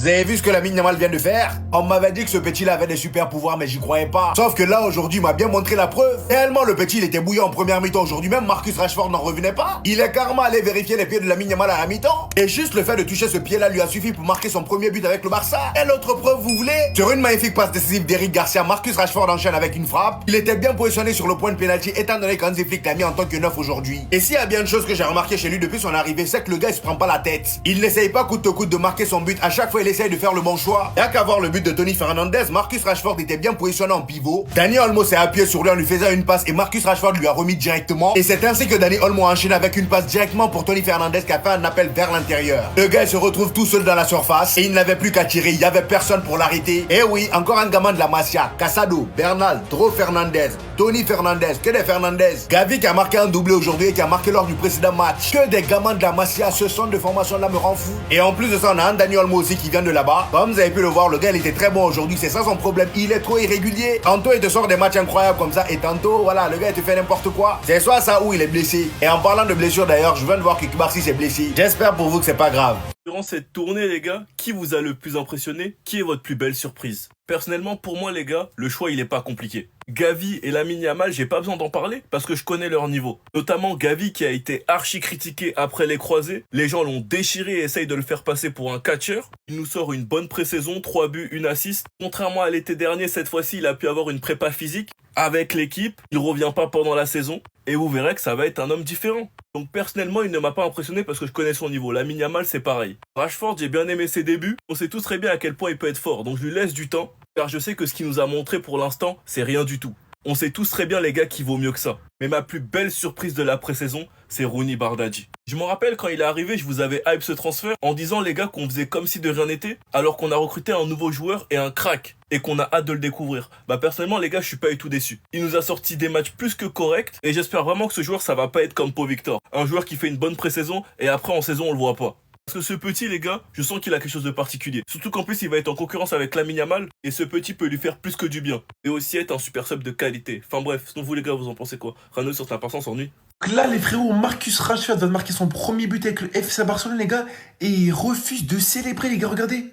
Vous avez vu ce que Lamine Yamal vient de faire? On m'avait dit que ce petit-là avait des super pouvoirs, mais j'y croyais pas. Sauf que là, aujourd'hui, il m'a bien montré la preuve. Réellement, le petit, il était bouillant en première mi-temps. Aujourd'hui même, Marcus Rashford n'en revenait pas. Il est carrément allé vérifier les pieds de Lamine Yamal à la mi-temps. Et juste le fait de toucher ce pied-là lui a suffi pour marquer son premier but avec le Barça. Et l'autre preuve, vous voulez? Sur une magnifique passe décisive d'Eric Garcia, Marcus Rashford enchaîne avec une frappe. Il était bien positionné sur le point de pénalty, étant donné qu'Hansi Flick l'a mis en tant que neuf aujourd'hui. Et s'il y a bien une chose que j'ai remarqué chez lui depuis son arrivée, c'est que le gars, il se prend pas la tête. Il n'essaye pas coûte que coûte de marquer son but. À chaque fois, il essaye de faire le bon choix. Et à qu'à voir le but de Tony Fernandez, Marcus Rashford était bien positionné en pivot. Dani Olmo s'est appuyé sur lui en lui faisant une passe et Marcus Rashford lui a remis directement. Et c'est ainsi que Dani Olmo a enchaîné avec une passe directement pour Tony Fernandez qui a fait un appel vers l'intérieur. Le gars, il se retrouve tout seul dans la surface et il n'avait plus qu'à tirer. Il n'y avait personne pour l'arrêter. Et oui, encore un gamin de la Masia, Casado, Bernal, Dro Fernandez, Tony Fernandez, que des Fernandez. Gavi qui a marqué un doublé aujourd'hui et qui a marqué lors du précédent match. Que des gamins de la Masia, ce centre de formation là me rend fou. Et en plus de ça, on a un Dani Olmo aussi qui vient de là-bas. Comme vous avez pu le voir, le gars il était très bon aujourd'hui, c'est ça son problème, il est trop irrégulier. Tantôt il te sort des matchs incroyables comme ça et tantôt voilà, le gars il te fait n'importe quoi. C'est soit ça ou il est blessé. Et en parlant de blessure d'ailleurs, je viens de voir que Kubarsi s'est blessé. J'espère pour vous que c'est pas grave. Durant cette tournée, les gars, qui vous a le plus impressionné? Qui est votre plus belle surprise? Personnellement, pour moi, les gars, le choix, il est pas compliqué. Gavi et Lamine Yamal, j'ai pas besoin d'en parler parce que je connais leur niveau. Notamment Gavi qui a été archi critiqué après les croisés. Les gens l'ont déchiré et essayent de le faire passer pour un catcheur. Il nous sort une bonne pré-saison, 3 buts, 1 assist. Contrairement à l'été dernier, cette fois-ci, il a pu avoir une prépa physique avec l'équipe. Il revient pas pendant la saison. Et vous verrez que ça va être un homme différent. Donc personnellement, il ne m'a pas impressionné parce que je connais son niveau. Lamine Yamal, c'est pareil. Rashford, j'ai bien aimé ses débuts. On sait tous très bien à quel point il peut être fort. Donc je lui laisse du temps. Car je sais que ce qu'il nous a montré pour l'instant, c'est rien du tout. On sait tous très bien les gars qu'il vaut mieux que ça. Mais ma plus belle surprise de la pré-saison, c'est Rooney Bardghji. Je me rappelle quand il est arrivé, je vous avais hype ce transfert en disant les gars qu'on faisait comme si de rien n'était, alors qu'on a recruté un nouveau joueur et un crack, et qu'on a hâte de le découvrir. Bah personnellement les gars, je suis pas du tout déçu. Il nous a sorti des matchs plus que corrects, et j'espère vraiment que ce joueur ça va pas être comme Pau Victor. Un joueur qui fait une bonne pré-saison, et après en saison on le voit pas. Parce que ce petit, les gars, je sens qu'il a quelque chose de particulier. Surtout qu'en plus, il va être en concurrence avec Lamine Yamal. Et ce petit peut lui faire plus que du bien. Et aussi être un super sub de qualité. Enfin bref, sinon vous les gars, vous en pensez quoi? Rano sur ta personne s'ennuie. Là, les frérots, Marcus Rashford va marquer son premier but avec le FC Barcelone, les gars. Et il refuse de célébrer, les gars, regardez.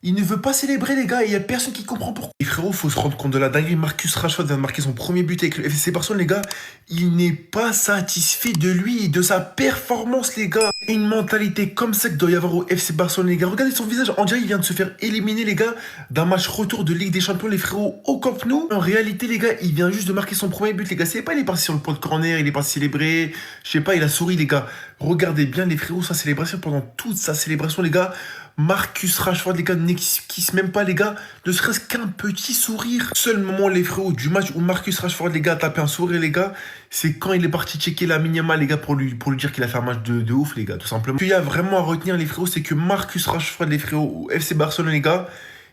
Il ne veut pas célébrer, les gars, et il n'y a personne qui comprend pourquoi. Les frérots, faut se rendre compte de la dinguerie. Marcus Rashford vient de marquer son premier but avec le FC Barcelone, les gars. Il n'est pas satisfait de lui, de sa performance, les gars. Une mentalité comme ça que doit y avoir au FC Barcelone, les gars. Regardez son visage, on dirait qu'il vient de se faire éliminer, les gars, d'un match retour de Ligue des Champions, les frérots, au Camp Nou. En réalité, les gars, il vient juste de marquer son premier but, les gars. C'est pas, il est parti sur le point de corner, il est parti célébrer. Je sais pas, il a souri, les gars. Regardez bien, les frérots, sa célébration pendant toute sa célébration, les gars. Marcus Rashford, les gars, n'esquisse même pas, les gars, ne serait-ce qu'un petit sourire. Seul moment, les frérots, du match où Marcus Rashford, les gars, a tapé un sourire, les gars, c'est quand il est parti checker Lamine Yamal, les gars, pour lui dire qu'il a fait un match de ouf, les gars, tout simplement. Ce qu'il y a vraiment à retenir, les frérots, c'est que Marcus Rashford, les frérots, au FC Barcelone, les gars,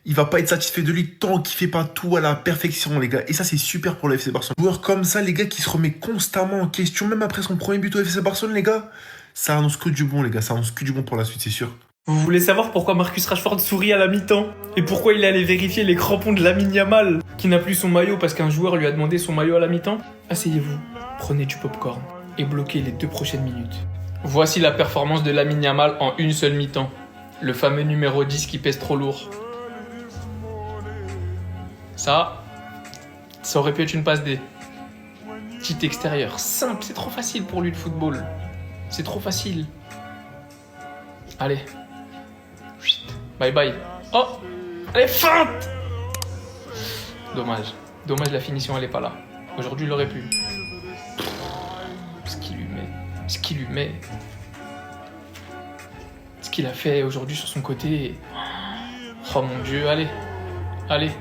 il va pas être satisfait de lui tant qu'il fait pas tout à la perfection, les gars. Et ça, c'est super pour le FC Barcelone. Un joueur comme ça, les gars, qui se remet constamment en question, même après son premier but au FC Barcelone, les gars, ça annonce que du bon, les gars. Ça annonce que du bon pour la suite, c'est sûr. Vous voulez savoir pourquoi Marcus Rashford sourit à la mi-temps? Et pourquoi il est allé vérifier les crampons de Lamine Yamal, qui n'a plus son maillot parce qu'un joueur lui a demandé son maillot à la mi-temps? Asseyez-vous, prenez du popcorn et bloquez les 2 prochaines minutes. Voici la performance de Lamine Yamal en une seule mi-temps. Le fameux numéro 10 qui pèse trop lourd. Ça aurait pu être une passe D. Petit extérieur, simple, c'est trop facile pour lui le football. C'est trop facile. Allez. Bye bye. Oh! Allez, feinte! Dommage. Dommage, la finition, elle est pas là. Aujourd'hui, il aurait pu. Ce qu'il lui met. Ce qu'il lui met. Ce qu'il a fait aujourd'hui sur son côté. Oh mon Dieu, allez. Allez.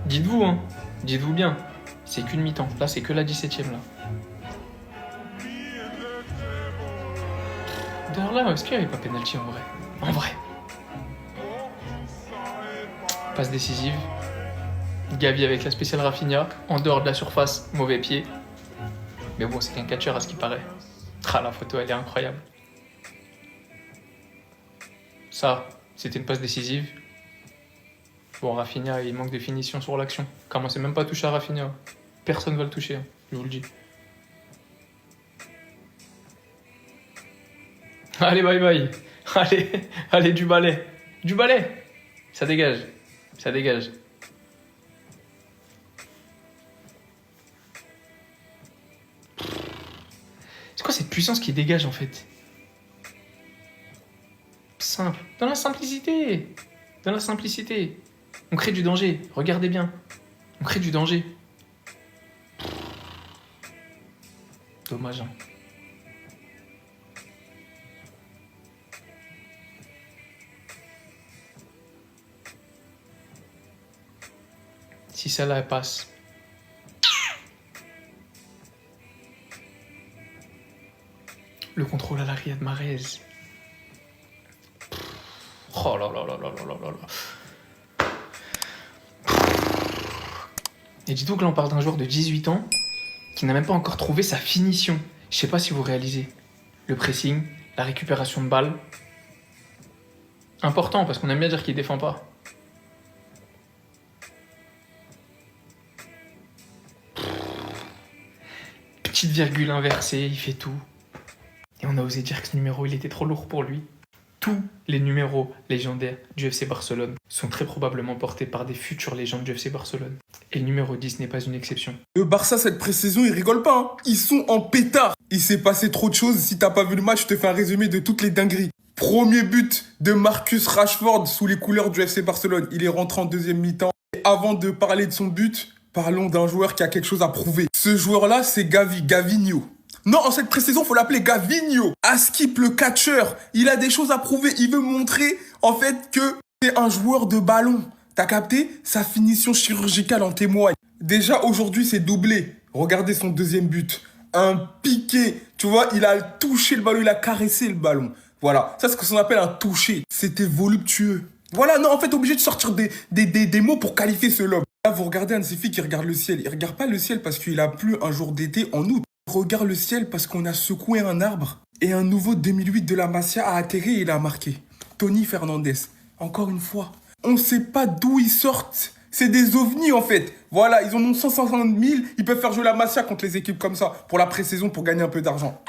Dites-vous, hein. Dites-vous bien. C'est qu'une mi-temps. Là, c'est que la 17ème, là. D'ailleurs, là, est-ce qu'il n'y avait pas pénalty en vrai? En vrai. Passe décisive. Gavi avec la spéciale Rafinha. En dehors de la surface, mauvais pied. Mais bon, c'est qu'un catcheur à ce qui paraît. Ah, la photo, elle est incroyable. Ça, c'était une passe décisive. Bon, Rafinha, il manque de finition sur l'action. Commencez même pas à toucher à Rafinha. Personne ne va le toucher, hein, je vous le dis. Allez, bye bye. Allez, du balai. Du balai. Ça dégage. Ça dégage. C'est quoi cette puissance qui dégage en fait? Simple. Dans la simplicité. Dans la simplicité. On crée du danger. Regardez bien. On crée du danger. Dommage, hein. Si celle-là elle passe. Le contrôle à la Riyad Mahrez. Oh là là là là là là là là. Et dis-toi que là on parle d'un joueur de 18 ans qui n'a même pas encore trouvé sa finition. Je sais pas si vous réalisez. Le pressing, la récupération de balles. Important parce qu'on aime bien dire qu'il défend pas. Petite virgule inversée, il fait tout. Et on a osé dire que ce numéro, il était trop lourd pour lui. Tous les numéros légendaires du FC Barcelone sont très probablement portés par des futures légendes du FC Barcelone. Et le numéro 10 n'est pas une exception. Le Barça, cette pré-saison, ils rigolent pas. Hein. Ils sont en pétard. Il s'est passé trop de choses. Si t'as pas vu le match, je te fais un résumé de toutes les dingueries. Premier but de Marcus Rashford sous les couleurs du FC Barcelone. Il est rentré en deuxième mi-temps. Et avant de parler de son but, parlons d'un joueur qui a quelque chose à prouver. Ce joueur-là, c'est Gavinho. Non, en cette pré-saison, faut l'appeler Gavinho. Askip, le catcheur, il a des choses à prouver. Il veut montrer, en fait, que c'est un joueur de ballon. T'as capté? Sa finition chirurgicale en témoigne. Déjà, aujourd'hui, c'est doublé. Regardez son deuxième but. Un piqué. Tu vois, il a touché le ballon, il a caressé le ballon. Voilà, ça c'est ce qu'on appelle un toucher. C'était voluptueux. Voilà, non, en fait, obligé de sortir des mots pour qualifier ce lobe. Là, vous regardez un de ces filles qui regarde le ciel. Il regarde pas le ciel parce qu'il a plu un jour d'été en août. Il regarde le ciel parce qu'on a secoué un arbre et un nouveau 2008 de la Masia a atterri et il a marqué. Tony Fernandez. Encore une fois. On sait pas d'où ils sortent. C'est des ovnis en fait. Voilà, ils en ont 150 000. Ils peuvent faire jouer la Masia contre les équipes comme ça pour la pré-saison pour gagner un peu d'argent.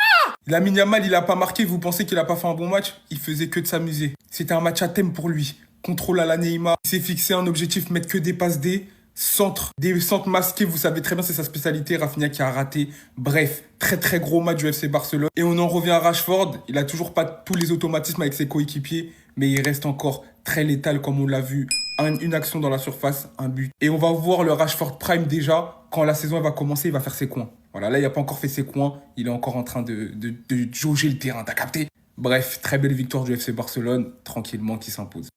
Lamine Yamal, il a pas marqué. Vous pensez qu'il a pas fait un bon match? Il faisait que de s'amuser. C'était un match à thème pour lui. Contrôle à la Neymar. Il s'est fixé un objectif, mettre que des passes D. Centre, des centres masqués, vous savez très bien, c'est sa spécialité. Rafinha qui a raté. Bref, très très gros match du FC Barcelone. Et on en revient à Rashford. Il a toujours pas tous les automatismes avec ses coéquipiers, mais il reste encore très létal comme on l'a vu. Une action dans la surface, un but. Et on va voir le Rashford Prime déjà. Quand la saison elle va commencer, il va faire ses coins. Voilà, là il n'a pas encore fait ses coins. Il est encore en train de jauger le terrain, t'as capté? Bref, très belle victoire du FC Barcelone, tranquillement qui s'impose.